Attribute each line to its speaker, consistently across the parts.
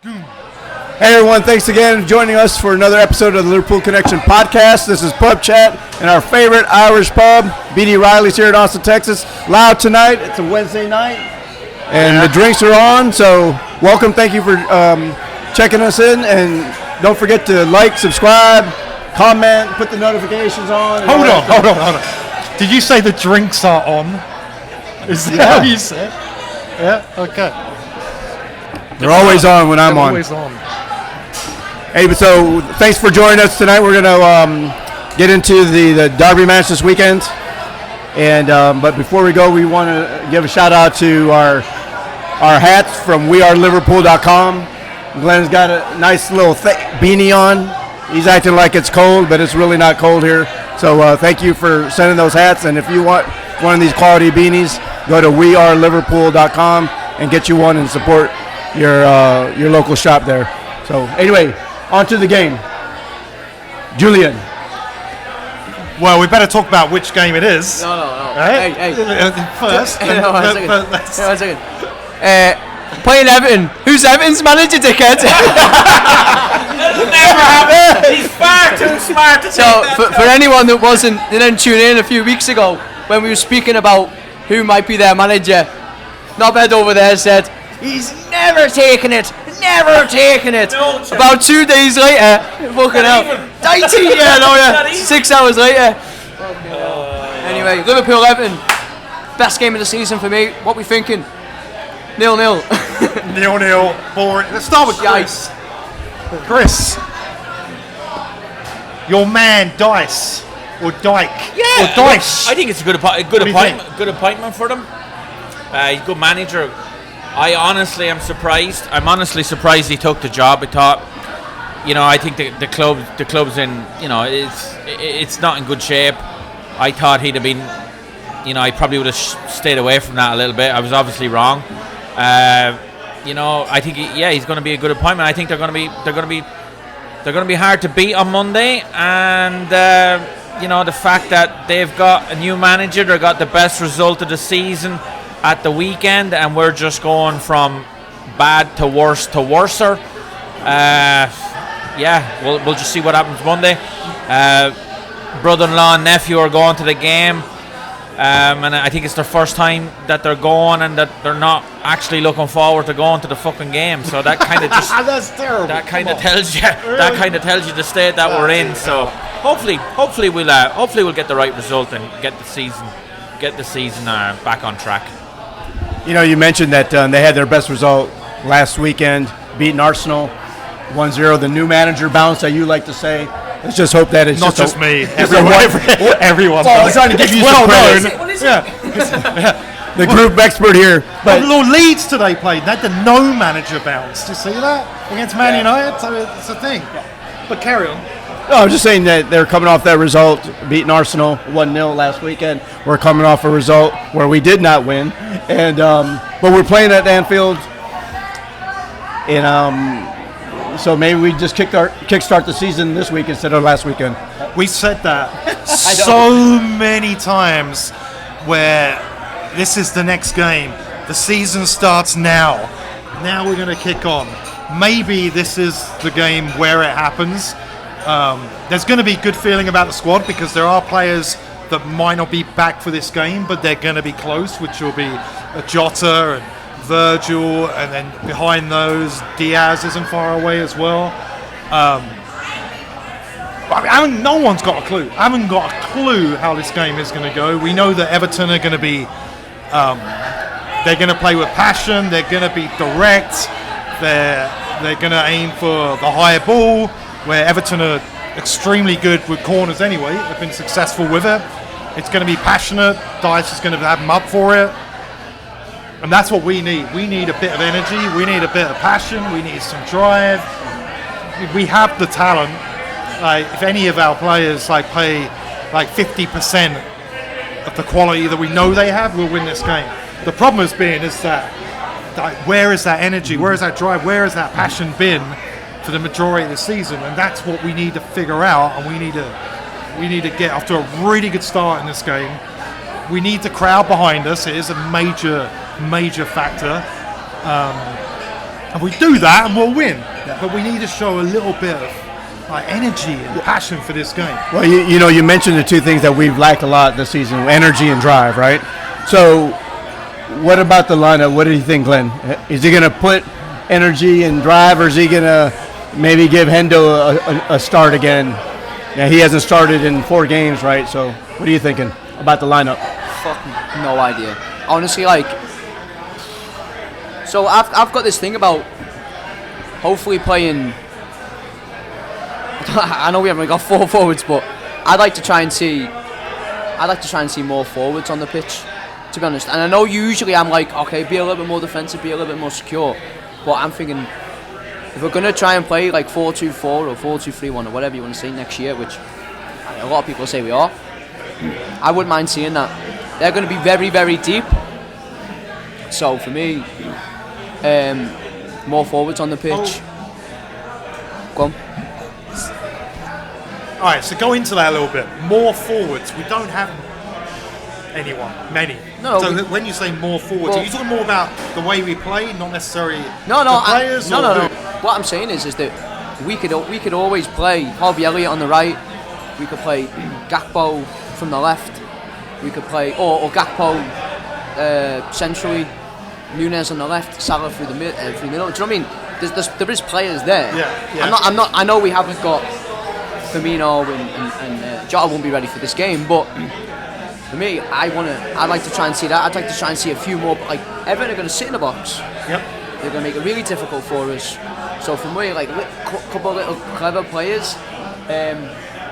Speaker 1: Hey everyone, thanks again for joining us for another episode of the Liverpool Connection podcast. This is Pub Chat in our favorite Irish pub. BD Riley's here in Austin, Texas. Loud tonight. It's a Wednesday night, and the drinks are on. So welcome. Thank you for checking us in, and don't forget to like, subscribe, comment, put the notifications on.
Speaker 2: Hold on. Did you say the drinks are on? Is that what you said? Yeah. Okay.
Speaker 1: They're always on when I'm on.
Speaker 2: Always on.
Speaker 1: Hey, so thanks for joining us tonight. We're going to get into the Derby match this weekend. And but before we go, we want to give a shout out to our hats from weareliverpool.com. Glenn's got a nice little beanie on. He's acting like it's cold, but it's really not cold here. So thank you for sending those hats. And if you want one of these quality beanies, go to weareliverpool.com and get you one and support your local shop there. So anyway, on to the game. Julian.
Speaker 2: Well, we better talk about which game it is.
Speaker 3: No.
Speaker 2: Right?
Speaker 3: Hey.
Speaker 2: First.
Speaker 3: One second. Playing Everton. Who's Everton's manager, dickhead?
Speaker 4: Never happened. He's far too smart to
Speaker 3: So, for anyone that didn't tune in a few weeks ago, when we were speaking about who might be their manager, Knobhead over there said, he's never taken it. No, about 2 days later, fucking hell. 19, 6 hours later. Anyway, Liverpool Everton, best game of the season for me. What we thinking? 0-0.
Speaker 2: 0-0. Boring. Let's start with Chris. Chris, your man Dice or Dyke or Dice.
Speaker 4: I think it's a good appointment for them. He's a good manager. I honestly am surprised. I'm honestly surprised he took the job. I think the club's in, it's not in good shape. I thought he'd have been, I probably would have stayed away from that a little bit. I was obviously wrong. I think he's going to be a good appointment. I think they're going to be hard to beat on Monday, and the fact that they've got a new manager, they got the best result of the season at the weekend, and we're just going from bad to worse to worser. We'll just see what happens Monday. Brother-in-law and nephew are going to the game, and I think it's their first time that they're going, and that they're not actually looking forward to going to the fucking game. So that kind of just
Speaker 2: that's terrible.
Speaker 4: That kind of tells you the state that we're in. So hopefully we'll get the right result and get the season back on track.
Speaker 1: You mentioned that they had their best result last weekend, beating Arsenal 1-0. The new manager bounce that you like to say. Let's just hope that it's
Speaker 2: not just me. Everyone.
Speaker 1: I'm trying to give you some credit.
Speaker 4: What is
Speaker 1: The group expert here.
Speaker 2: But Leeds today played. They had the no manager bounce. Do you see that against Man United? So it's a thing. But carry on.
Speaker 1: No, I'm just saying that they're coming off that result, beating Arsenal 1-0 last weekend. We're coming off a result where we did not win, and but we're playing at Anfield, and so maybe we just kickstart the season this week instead of last weekend.
Speaker 2: We said that so many times, where this is the next game. The season starts now. Now we're going to kick on. Maybe this is the game where it happens. There's going to be good feeling about the squad because there are players that might not be back for this game, but they're going to be close, which will be Jota and Virgil, and then behind those, Diaz isn't far away as well. No one's got a clue. I haven't got a clue how this game is going to go. We know that Everton are going to be, they're going to play with passion. They're going to be direct. They're going to aim for the higher ball, where Everton are extremely good with corners anyway. They've been successful with it. It's going to be passionate. Dice is going to have them up for it. And that's what we need. We need a bit of energy. We need a bit of passion. We need some drive. We have the talent. If any of our players play 50% of the quality that we know they have, we'll win this game. The problem has been is that where is that energy? Where is that drive? Where has that passion been for the majority of the season? And that's what we need to figure out, and we need to get off to a really good start in this game. We need the crowd behind us. It is a major factor. And we do that and we'll win. But we need to show a little bit of energy and passion for this game.
Speaker 1: Well, you mentioned the two things that we've lacked a lot this season: energy and drive, right? So, what about the lineup? What do you think, Glenn? Is he going to put energy and drive, or is he going to maybe give Hendo a start again? Yeah, he hasn't started in 4 games, right? So, what are you thinking about the lineup?
Speaker 3: Fucking no idea. Honestly, so I've got this thing about hopefully playing. I know we haven't got 4 forwards, but I'd like to try and see more forwards on the pitch, to be honest. And I know usually I'm like, okay, be a little bit more defensive, be a little bit more secure. But I'm thinking, if we're gonna try and play like 4-2-4 or 4-2-3-1 or whatever you want to say next year, which a lot of people say we are, I wouldn't mind seeing that. They're going to be very, very deep. So for me, more forwards on the pitch. Go on.
Speaker 2: All right, so go into that a little bit. More forwards. We don't have many.
Speaker 3: No.
Speaker 2: So when you say more forwards, are you talking more about the way we play, not necessarily
Speaker 3: the
Speaker 2: players?
Speaker 3: No. What I'm saying is that we could always play Harvey Elliott on the right. We could play Gakpo from the left. We could play or Gakpo centrally, Nunez on the left, Salah through the middle. Do you know what I mean? There is players there.
Speaker 2: Yeah.
Speaker 3: I know we haven't got Firmino and Jota won't be ready for this game, but for me, I'd like to try and see that. I'd like to try and see a few more. Like Everton are going to sit in the box.
Speaker 2: Yep.
Speaker 3: They're going to make it really difficult for us. So for me, like a couple of little clever players,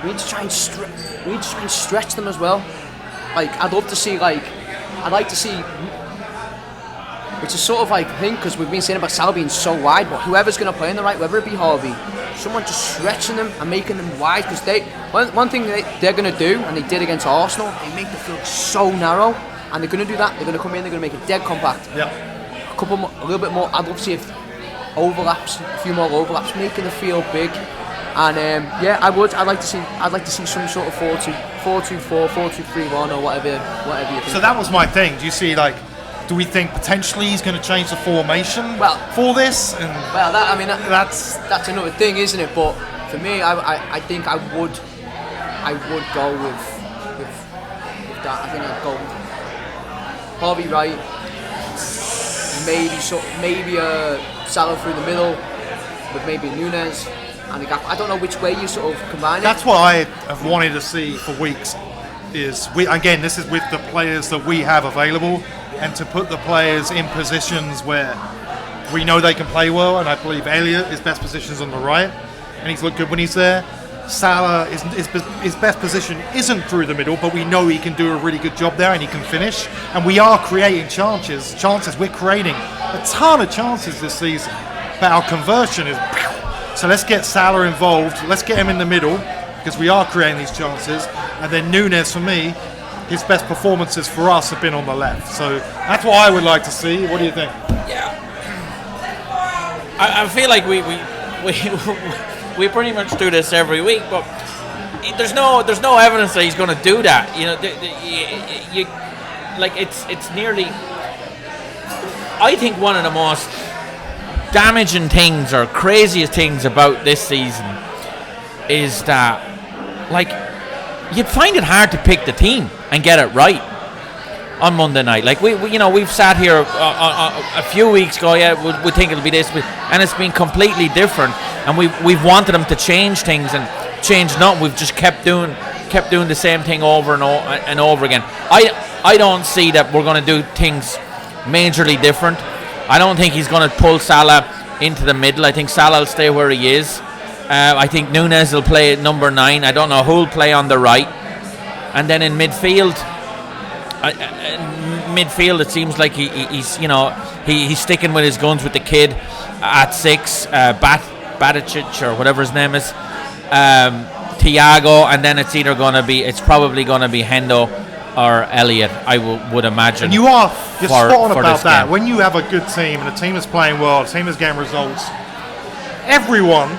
Speaker 3: we need to try and stretch them as well. Like I'd like to see, which is sort of like a thing because we've been saying about Salah being so wide, but whoever's going to play in the right, whether it be Harvey, someone just stretching them and making them wide, because one thing they're going to do, and they did against Arsenal, they make the field so narrow, and they're going to do that. They're going to come in, they're going to make it dead compact.
Speaker 2: Yep.
Speaker 3: A little bit more. I'd love to see a few more overlaps, making the field big. And I would. I'd like to see some sort of 4-2-4, 4-2-3-1, or whatever you think.
Speaker 2: So that was my thing. Do we think potentially he's going to change the formation for this?
Speaker 3: That's another thing, isn't it? But for me, I think I would go with that. I think I'd go with Harvey right, maybe Salah through the middle with maybe Nunez. And I don't know which way you sort of combine it.
Speaker 2: That's what I have wanted to see for weeks. This is with the players that we have available, and to put the players in positions where we know they can play well. And I believe Elliott, his best position is on the right, and he's looked good when he's there. Salah, his best position isn't through the middle, but we know he can do a really good job there, and he can finish. And we are creating chances. We're creating a ton of chances this season, but our conversion is. So let's get Salah involved. Let's get him in the middle, because we are creating these chances. And then Nunez, for me, his best performances for us have been on the left. So that's what I would like to see. What do you think?
Speaker 4: Yeah, I feel like we pretty much do this every week, but there's no evidence that he's going to do that. You know, it's nearly. I think one of the most damaging things or craziest things about this season is that, like, you'd find it hard to pick the team and get it right on Monday night. Like we've sat here a few weeks ago. Yeah, we think it'll be this, and it's been completely different. And we've wanted them to change things and change nothing. We've just kept doing the same thing over and over again. I don't see that we're going to do things majorly different. I don't think he's going to pull Salah into the middle. I think Salah will stay where he is. I think Nunez will play at number 9. I don't know who'll play on the right. And then in midfield, it seems like he's sticking with his guns with the kid at 6, Baticic or whatever his name is, Thiago, and then it's probably going to be Hendo or Elliott, I would imagine.
Speaker 2: And you're spot on about that.
Speaker 4: Game.
Speaker 2: When you have a good team and a team is playing well, a team is getting results, everyone,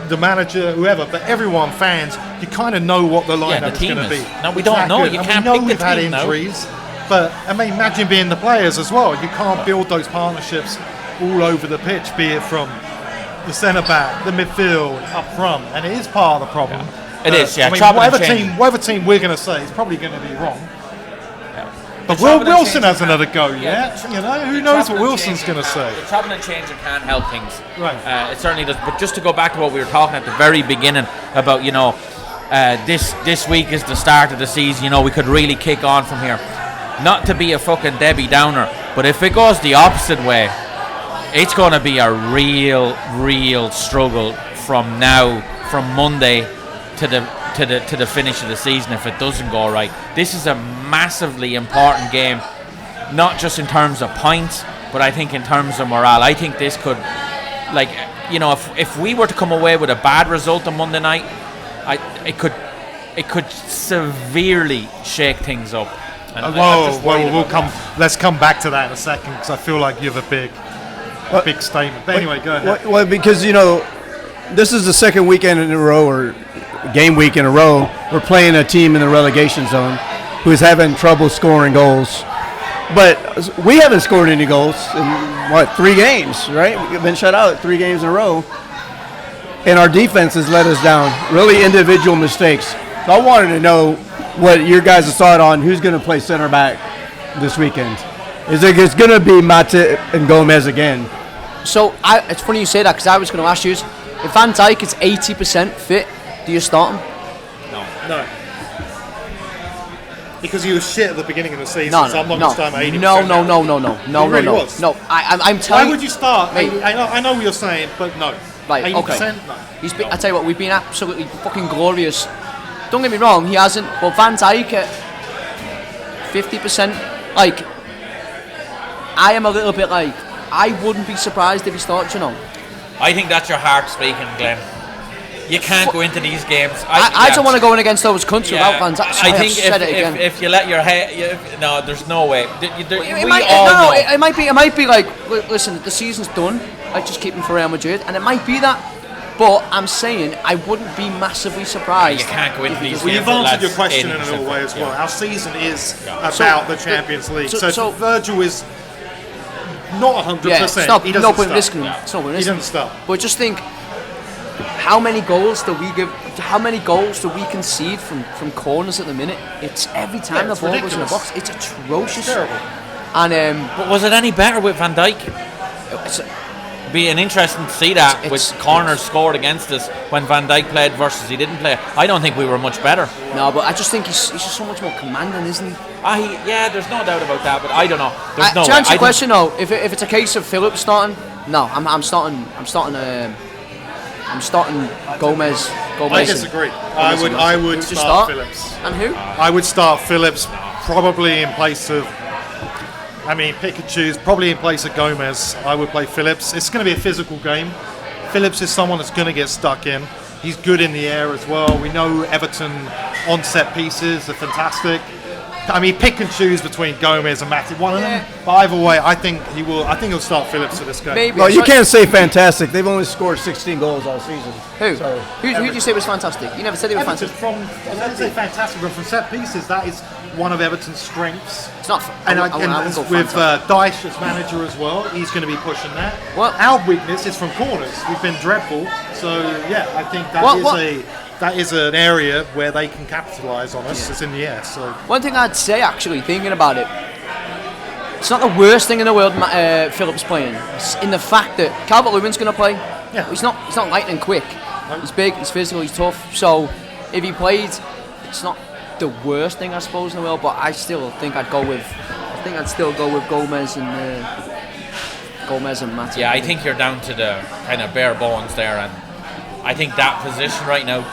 Speaker 2: the manager, whoever, but everyone, fans, you kind of know what the lineup is going to be.
Speaker 4: No, we don't know. You can't pick the team.
Speaker 2: We've had injuries, but imagine being the players as well. You can't build those partnerships all over the pitch, be it from the centre back, the midfield, up front, and it is part of the problem.
Speaker 4: It is, yeah.
Speaker 2: I mean,
Speaker 4: Chopping and
Speaker 2: whatever team we're going to say is probably going to be wrong. But
Speaker 4: The chopping and
Speaker 2: Wilson has
Speaker 4: changing
Speaker 2: another go yet. You know, who knows what Wilson's going to say?
Speaker 4: The chopping and changing can help things.
Speaker 2: Right.
Speaker 4: It certainly does. But just to go back to what we were talking at the very beginning about, this week is the start of the season. We could really kick on from here. Not to be a fucking Debbie Downer, but if it goes the opposite way, it's going to be a real struggle from Monday to the finish of the season if it doesn't go right. This is a massively important game, not just in terms of points, but I think in terms of morale. I think this could, if we were to come away with a bad result on Monday night, it could severely shake things up. And
Speaker 2: Let's come back to that in a second, because I feel like you have a big statement. But anyway, go ahead.
Speaker 1: Well, because this is the second weekend in a row, or game week in a row, we're playing a team in the relegation zone who's having trouble scoring goals. But we haven't scored any goals in 3 games, right? We've been shut out 3 games in a row, and our defense has let us down. Really individual mistakes. So I wanted to know what your guys' thought on who's going to play center back this weekend. Is it going to be Matip and Gomez again?
Speaker 3: So it's funny you say that, because I was going to ask you, if Van Dijk is 80% fit, do you start him?
Speaker 2: No. Because he was shit at the beginning of the season,
Speaker 3: No,
Speaker 2: so I'm not
Speaker 3: no,
Speaker 2: going to start him at 80%.
Speaker 3: No.
Speaker 2: He really was.
Speaker 3: No, I'm telling you.
Speaker 2: Why would you start?
Speaker 3: Mate.
Speaker 2: I know what you're saying, but no.
Speaker 3: Right,
Speaker 2: 80%?
Speaker 3: okay.
Speaker 2: No.
Speaker 3: I tell you what, we've been absolutely fucking glorious. Don't get me wrong, he hasn't. But Van Dijk at 50%, I am a little bit I wouldn't be surprised if he starts,
Speaker 4: I think that's your heart speaking, Glenn. You can't go into these games.
Speaker 3: I don't want to go in against those countries without Van Dijk.
Speaker 4: I think if you let your head, no, there's no way.
Speaker 3: It might be listen, the season's done. I just keep him for Real Madrid, and it might be that. But I'm saying I wouldn't be massively surprised.
Speaker 4: You can't go into these games.
Speaker 2: Well, you've answered your question in a little way as well. Our season is about the Champions League. So Virgil is not 100%.
Speaker 3: Yeah, it's not,
Speaker 2: he doesn't
Speaker 3: point
Speaker 2: start.
Speaker 3: risking. It's not
Speaker 2: He doesn't start.
Speaker 3: But just think, how many goals do we give? How many goals do we concede from corners at the minute? It's every time the ball goes in the box. It's atrocious.
Speaker 2: It's terrible.
Speaker 3: And
Speaker 4: but was it any better with Van Dijk? Be an interesting to see that with corners scored against us when Van Dijk played versus he didn't play. I don't think we were much better.
Speaker 3: No, but I just think he's just so much more commanding, isn't he?
Speaker 4: There's no doubt about that, but I don't know. There's no
Speaker 3: to
Speaker 4: way.
Speaker 3: answer your question though, if it's a case of Phillips starting, no, I'm starting Gomez.
Speaker 2: I disagree. I would start Phillips.
Speaker 3: And who?
Speaker 2: I would start Phillips probably in place of. Pick and choose. Probably in place of Gomez, I would play Phillips. It's going to be a physical game. Phillips is someone that's going to get stuck in. He's good in the air as well. We know Everton on set pieces are fantastic. Pick and choose between Gomez and Matip. One of them. But either way, I think he'll start Phillips for this game.
Speaker 3: Maybe.
Speaker 1: Well, you can't say fantastic. They've only scored 16 goals all season.
Speaker 3: Who?
Speaker 1: So,
Speaker 3: who did you say was fantastic? You never said they were
Speaker 2: Everton
Speaker 3: fantastic.
Speaker 2: I didn't say fantastic, but from set pieces, that is one of Everton's strengths.
Speaker 3: It's not.
Speaker 2: And
Speaker 3: wouldn't go
Speaker 2: with
Speaker 3: fantastic.
Speaker 2: Dyche as manager as well, he's going to be pushing that.
Speaker 3: Well,
Speaker 2: our weakness is from corners. We've been dreadful. So yeah, I think that is an area where they can capitalise on us. It's in the air. So
Speaker 3: one thing I'd say, actually, thinking about it, it's not the worst thing in the world. Phillips playing. It's in the fact that Calvert-Lewin's going to play.
Speaker 2: Yeah.
Speaker 3: He's not lightning quick. He's big. He's physical. He's tough. So if he played, it's not the worst thing I suppose in the world. But I still think I'd still go with Gomez and Matip.
Speaker 4: Yeah, I think you're down to the kind of bare bones there, and I think that position right now,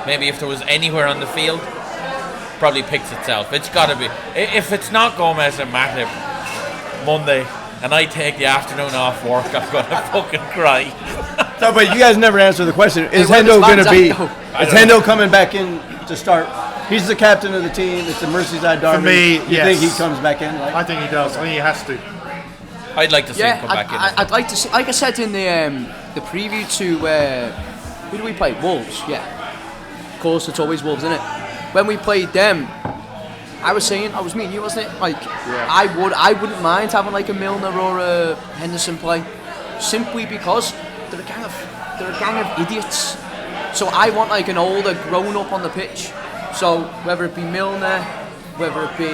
Speaker 4: maybe if there was anywhere on the field, probably picks itself. It's got to be. If it's not Gomez and Matip Monday, and I take the afternoon off work, I'm going to fucking cry.
Speaker 1: No, but you guys never answered the question. Is Hendo going to be? Is Hendo coming back in to start? He's the captain of the team. It's a Merseyside derby.
Speaker 2: For me,
Speaker 1: you think he comes back in?
Speaker 2: I think he does. I think he has to.
Speaker 4: I'd like to see him come back in.
Speaker 3: I'd like to see. Like I said in the preview to who do we play? Wolves. Yeah. Of course, it's always Wolves, isn't it? When we played them, I was meeting you, wasn't it? Like, I wouldn't mind having like a Milner or a Henderson play, simply because they're a gang of idiots. So I want like an older grown up on the pitch. So whether it be Milner, whether it be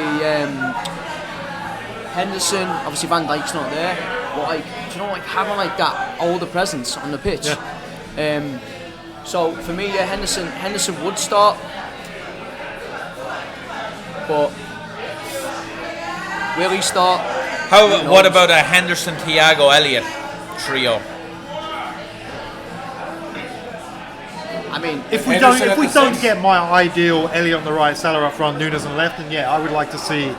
Speaker 3: Henderson, obviously Van Dijk's not there, but like, do you know, like having like that older presence on the pitch. Yeah. So for me, yeah, Henderson would start, but will he start?
Speaker 4: What about a Henderson, Thiago, Elliott trio?
Speaker 3: I mean,
Speaker 2: if we don't get my ideal Elliott on the right, Salah up front, Nunes on the left, then yeah, I would like to see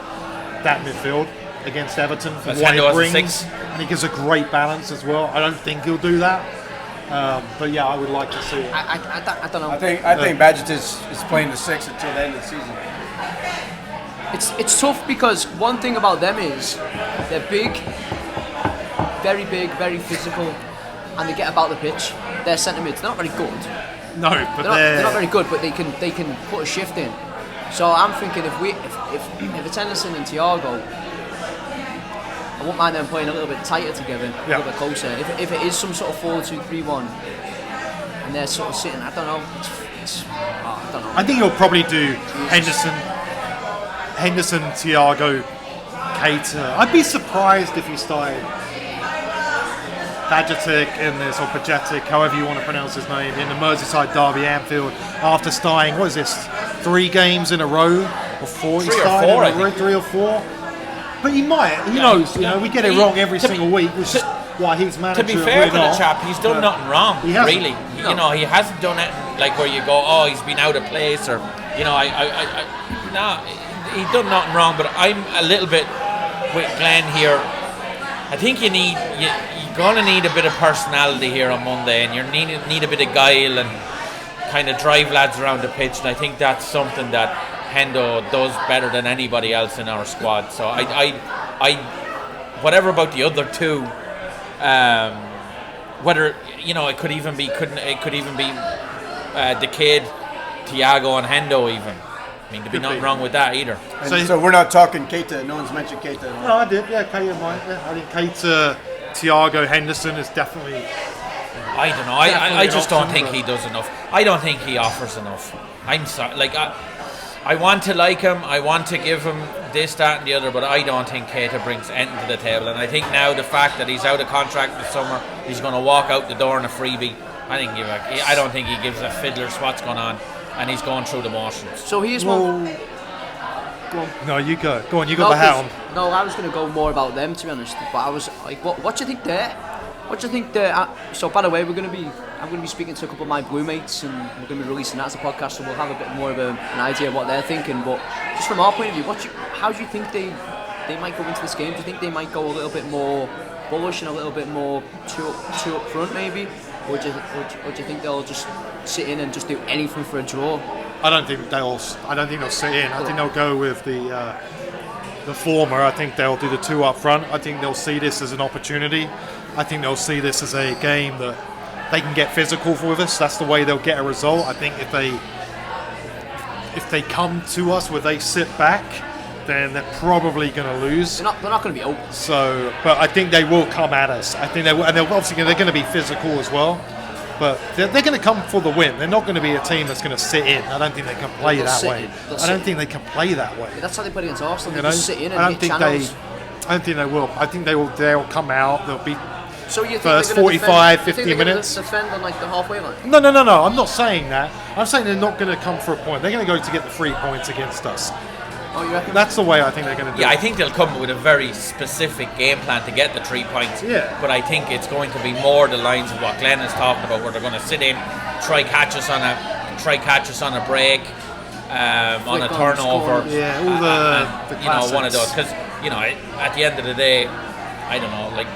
Speaker 2: that midfield against Everton for what it brings. And he gives a great balance as well. I don't think he'll do that, but yeah, I would like to see it.
Speaker 3: I don't know.
Speaker 1: I think Badgett is playing the 6 until the end of the season.
Speaker 3: It's tough because one thing about them is they're big, very physical, and they get about the pitch. Their centre mids, they're not very good.
Speaker 2: No, but
Speaker 3: they're not very good, but they can put a shift in. So I'm thinking if it's Henderson and Thiago, I won't mind them playing a little bit tighter together, a little bit closer. If it is some sort of 4-2-3-1, and they're sort of sitting, I don't know. I don't know.
Speaker 2: I think he'll probably do Henderson, Thiago, Keita. I'd be surprised if he started Bajetic in this, or Bajetic, however you want to pronounce his name, in the Merseyside derby, Anfield, after starting, what is this, 3 games in a row? Or 4?
Speaker 4: 3 or 4,
Speaker 2: 3 or 4. But he might, who knows, we get it wrong every single week, which is why he's manager.
Speaker 4: To be fair to the chap, he's done nothing wrong, really. No. He hasn't done it like where you go, oh, he's been out of place, or, he's done nothing wrong, but I'm a little bit with Glenn here. I think you're going to need a bit of personality here on Monday, and you need a bit of guile and kind of drive lads around the pitch, and I think that's something that Hendo does better than anybody else in our squad. So I whatever about the other two, whether it could even be the kid, Thiago and Hendo even. I mean, there'd be nothing wrong with that either.
Speaker 1: So we're not talking Keita. No one's mentioned Keita.
Speaker 2: No, I did. Yeah, Keita might. Yeah. I think Keita, Thiago, Henderson is definitely.
Speaker 4: I don't know. I just don't think he does enough. I don't think he offers enough. I'm sorry. Like I want to like him. I want to give him this, that, and the other. But I don't think Keita brings anything to the table. And I think now the fact that he's out of contract this summer, he's going to walk out the door in a freebie. I don't think he gives a fiddler's what's going on. And he's going through the motions.
Speaker 3: So here's one.
Speaker 2: Go on. No, you go. Go on, you got the helm.
Speaker 3: No, I was going to go more about them, to be honest. But I was like, what do you think there? What do you think there? So, by the way, I'm going to be speaking to a couple of my blue mates, and we're going to be releasing that as a podcast, so we'll have a bit more of an idea of what they're thinking. But just from our point of view, how do you think they might go into this game? Do you think they might go a little bit more bullish and a little bit more too up front, maybe? Or do you think they'll just sit in and just do anything for a draw?
Speaker 2: I don't think they'll sit in. I think they'll go with the former. I think they'll do the 2 up front. I think they'll see this as an opportunity. I think they'll see this as a game that they can get physical with us. That's the way they'll get a result. I think if they come to us where they sit back, then they're probably going to lose.
Speaker 3: They're not going to be open.
Speaker 2: So, but I think they will come at us. I think they will, and they're going to be physical as well. But they're going to come for the win. They're not going to be a team that's going to sit in. I don't think they can play that way. I don't think they can play that way.
Speaker 3: Yeah, that's how they play against Arsenal. They just sit in and
Speaker 2: I don't think they will. I think they'll come out. They'll be first 45, 50 minutes.
Speaker 3: Defend on like the halfway line.
Speaker 2: No. I'm not saying that. I'm saying they're not going to come for a point. They're going to go to get the 3 points against us.
Speaker 3: Oh, you reckon?
Speaker 2: That's the way I think they're going to do it.
Speaker 4: Yeah, I think they'll come with a very specific game plan to get the 3 points.
Speaker 2: Yeah.
Speaker 4: But I think it's going to be more the lines of what Glenn is talking about, where they're going to sit in, try catch us on a break, on a turnover.
Speaker 2: Yeah, all the
Speaker 4: one of those. Because at the end of the day, I don't know. Like,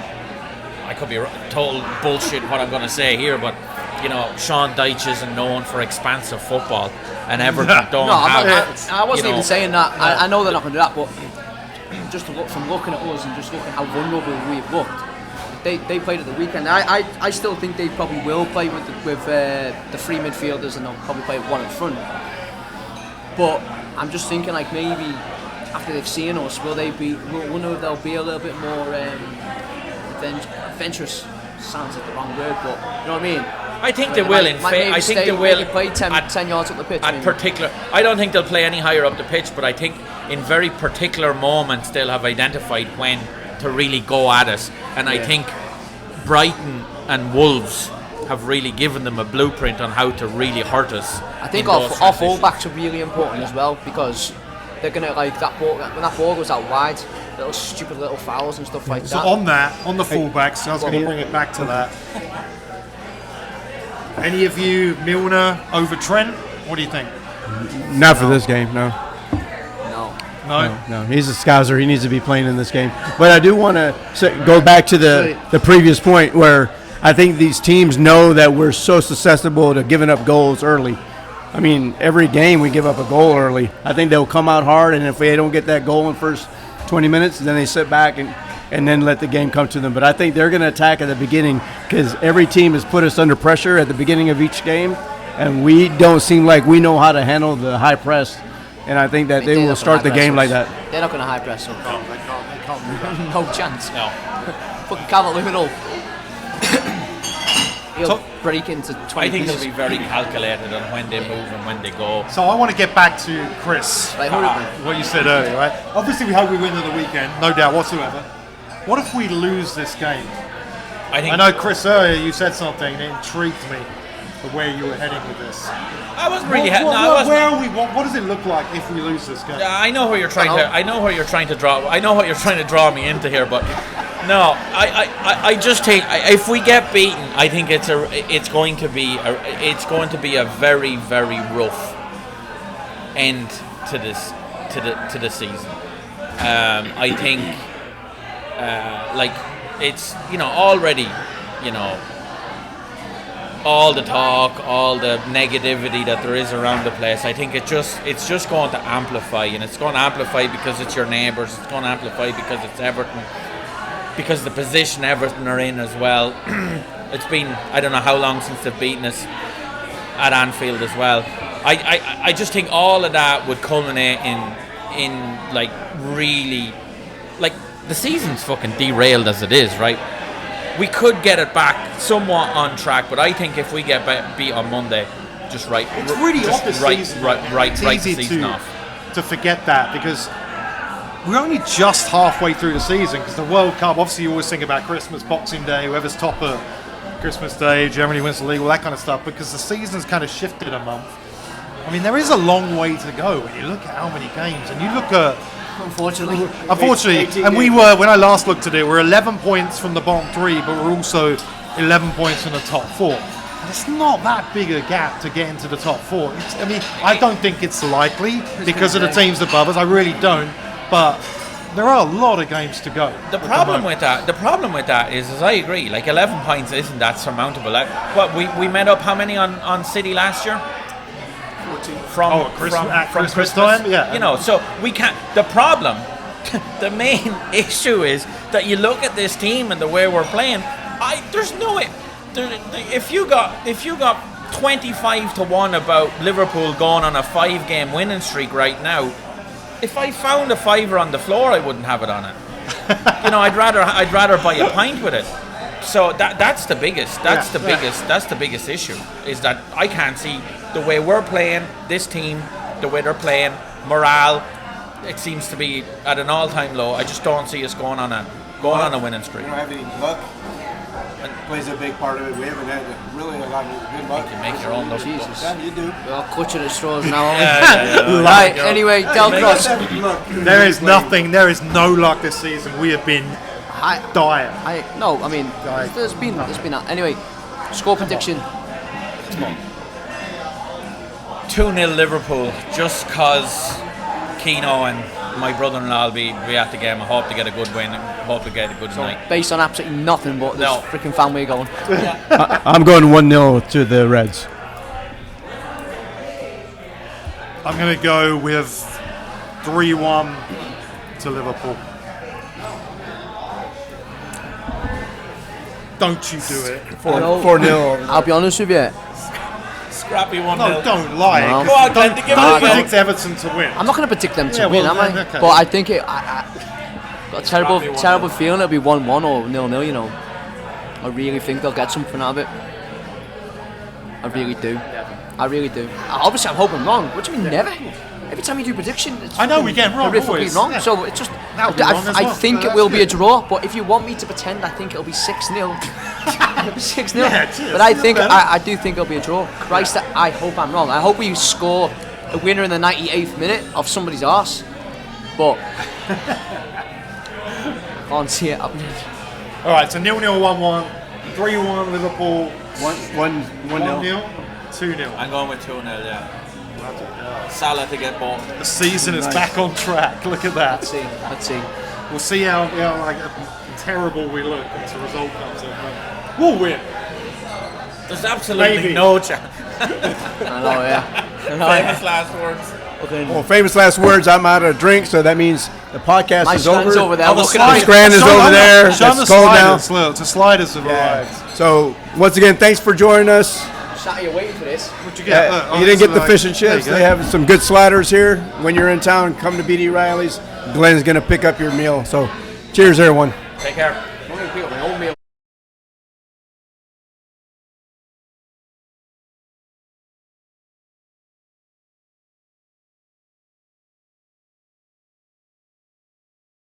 Speaker 4: I could be total bullshit what I'm going to say here, but Sean Dyche isn't known for expansive football, and Everton don't have.
Speaker 3: I wasn't even saying that. I know they're not going to do that, but just from looking at us and just looking how vulnerable we've looked, they played at the weekend. I still think they probably will play with the 3 midfielders, and they'll probably play with 1 in front. But I'm just thinking, like, maybe after they've seen us, wonder if they'll be a little bit more adventurous. Sounds like the wrong word, but you know what I mean.
Speaker 4: I think they will. I think they will
Speaker 3: play 10 yards up the pitch.
Speaker 4: I don't think they'll play any higher up the pitch, but I think in very particular moments they'll have identified when to really go at us. And I think Brighton and Wolves have really given them a blueprint on how to really hurt us.
Speaker 3: I think our fullbacks are really important as well, because they're gonna like that ball when that ball goes out wide, little stupid little fouls and stuff like that.
Speaker 2: So on the fullbacks, I was going to bring it back to that. Any of you Milner over Trent? What do you think?
Speaker 1: Not for this game, no.
Speaker 2: No.
Speaker 1: He's a scouser. He needs to be playing in this game. But I do want to go back to the previous point where I think these teams know that we're so susceptible to giving up goals early. I mean, every game we give up a goal early. I think they'll come out hard, and if they don't get that goal in the first 20 minutes, then they sit back and then let the game come to them. But I think they're going to attack at the beginning, because every team has put us under pressure at the beginning of each game, and we don't seem like we know how to handle the high press. And I think that they will start the game like that.
Speaker 3: They're not going to high press us.
Speaker 2: Oh, they can't.
Speaker 3: No chance.
Speaker 4: No.
Speaker 3: Fucking Calvert-Lewin he'll break into 20
Speaker 4: I think
Speaker 3: pieces.
Speaker 4: they'll be very calculated on when they move and when they go.
Speaker 2: So I want to get back to Chris, what you said earlier, right? Obviously we hope we win at the weekend, no doubt whatsoever. What if we lose this game? I know, Chris, earlier you said something that intrigued me, of where you were heading with this.
Speaker 4: I wasn't really.
Speaker 2: Where are we? What does it look like if we lose this game?
Speaker 4: I know where you're trying to. I know where you're trying to draw. I know what you're trying to draw me into here, but no. I just think if we get beaten, I think it's going to be a very, very rough end to the season. I think like it's already all the talk, all the negativity that there is around the place. I think it's just going to amplify, and it's going to amplify because it's your neighbours. It's going to amplify because it's Everton, because the position Everton are in as well. It's been I don't know how long since they've beaten us at Anfield as well. I just think all of that would culminate in like really like the season's fucking derailed as it is, right? We could get it back somewhat on track, but I think if we get beat on Monday, just right.
Speaker 2: It's really off the season.
Speaker 4: It's
Speaker 2: easy
Speaker 4: the season
Speaker 2: to forget that, because we're only just halfway through the season. Because the World Cup, obviously, you always think about Christmas, Boxing Day, whoever's top of Christmas Day, Germany wins the league, all that kind of stuff. Because the season's kind of shifted a month. I mean, there is a long way to go when you look at how many games, and you look at. Unfortunately, and we were, when I last looked at it, we're 11 points from the bottom three, but we're also 11 points from the top four. And it's not that big a gap to get into the top four. I don't think it's likely because of the teams above us. I really don't. But there are a lot of games to go.
Speaker 4: The problem with that is I agree. Like 11 points isn't that surmountable. We made up how many on City last year? From
Speaker 2: Christmas time, yeah.
Speaker 4: So we can't. The problem, the main issue is that you look at this team and the way we're playing. There's no way. If you got 25-1 about Liverpool going on a 5-game winning streak right now, if I found a fiver on the floor, I wouldn't have it on it. I'd rather buy a pint with it. So that's the biggest. That's the biggest issue, is that I can't see the way we're playing, this team, the way they're playing, morale. It seems to be at an all-time low. I just don't see us going on a winning streak.
Speaker 1: We don't have any luck. It plays a big part of it. We haven't had really a lot of good luck.
Speaker 4: You can make your own luck.
Speaker 3: Jesus.
Speaker 1: Yeah, you do.
Speaker 3: Well, clutching at straws now.
Speaker 2: Right.
Speaker 3: Anyway, Del Cross.
Speaker 2: There is nothing. There is no luck this season. We have been dire.
Speaker 3: There's been anyway. Score prediction.
Speaker 4: 2-0 Liverpool, just because Keano and my brother-in-law will be at the game. I hope to get a good win. I hope to get a good night.
Speaker 3: Based on absolutely nothing but this freaking family going.
Speaker 1: I'm going 1-0 to the Reds.
Speaker 2: I'm going to go with 3-1 to Liverpool. Don't you do it.
Speaker 1: 4-0.
Speaker 3: I'll be honest with you.
Speaker 4: Scrappy 1-0.
Speaker 2: No, don't lie.
Speaker 3: No.
Speaker 4: Go on, Glenn, give it
Speaker 2: Don't
Speaker 4: a go.
Speaker 2: predict Everton to win.
Speaker 3: I'm not going to predict them to
Speaker 2: Yeah,
Speaker 3: win,
Speaker 2: well,
Speaker 3: am I?
Speaker 2: okay.
Speaker 3: But I think I got a terrible,
Speaker 4: Scrappy 1-0.
Speaker 3: terrible feeling it'll be 1-1 or 0-0. You know, I really think they'll get something out of it. I really do. I really do. Obviously, I'm hoping wrong. What do you mean never? Every time you do prediction, it's
Speaker 2: I know we get wrong
Speaker 3: horrifically
Speaker 2: always.
Speaker 3: wrong.
Speaker 2: Yeah.
Speaker 3: So it's just.
Speaker 2: That'll be wrong as
Speaker 3: I
Speaker 2: well.
Speaker 3: think
Speaker 2: No,
Speaker 3: it will
Speaker 2: that's
Speaker 3: be a
Speaker 2: good.
Speaker 3: draw. But if you want me to pretend, I think it'll be 6-0. It'll be 6-0.
Speaker 2: Yeah, cheers.
Speaker 3: But I think
Speaker 2: Better.
Speaker 3: I do think it'll be a draw. Christ, I hope I'm wrong. I hope we score a winner in the 98th minute of somebody's arse. But I can't see it happening.
Speaker 2: All right, so 0-0, 1-1, 3-1 Liverpool,
Speaker 1: 1-0.
Speaker 2: 1-0, 2-0.
Speaker 4: I'm going with 2-0, yeah. Salah to get ball.
Speaker 2: The season is back on track. Look at that.
Speaker 3: Let's see.
Speaker 2: We'll see how like terrible we look as the result comes in. We'll win.
Speaker 4: There's absolutely
Speaker 2: Maybe.
Speaker 4: no chance.
Speaker 3: I know, yeah.
Speaker 4: Famous last words.
Speaker 1: Well, famous last words. I'm out of drink, so that means the podcast
Speaker 3: My
Speaker 1: is
Speaker 3: stand's over there.
Speaker 4: Oh, the
Speaker 3: looking
Speaker 4: slide.
Speaker 3: at
Speaker 1: The Scran is over there.
Speaker 2: Show them the
Speaker 1: It's cold now.
Speaker 2: sliders. Look, the sliders have arrived.
Speaker 1: So once again, thanks for joining us.
Speaker 3: Sat here waiting for this.
Speaker 2: What'd you get? Look,
Speaker 1: You didn't get the
Speaker 2: like-
Speaker 1: fish and
Speaker 2: there you
Speaker 1: chips.
Speaker 2: go.
Speaker 1: They have some good sliders here. When you're in town, come to BD Riley's. Glenn's gonna pick up your meal. So, cheers, everyone.
Speaker 4: Take care.
Speaker 3: I'm going to pick up my own meal.